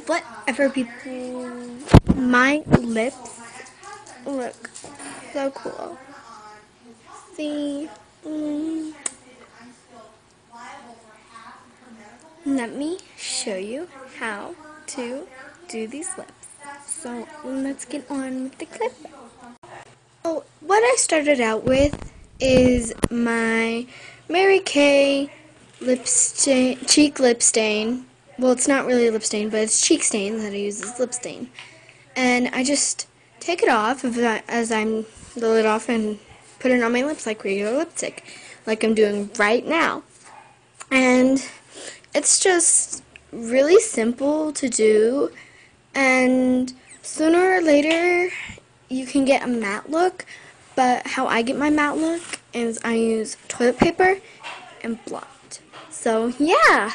Whatever, people. My lips look so cool. See? Mm. Let me show you how to do these lips. So let's get on with the clip. So what I started out with is my Mary Kay lip stain, cheek lip stain. Well, it's not really a lip stain, but it's cheek stain that I use as lip stain. And I just take it off as I'm the lid off and put it on my lips like regular lipstick, like I'm doing right now. And it's just really simple to do, and sooner or later you can get a matte look, but how I get my matte look is I use toilet paper and blot. So yeah.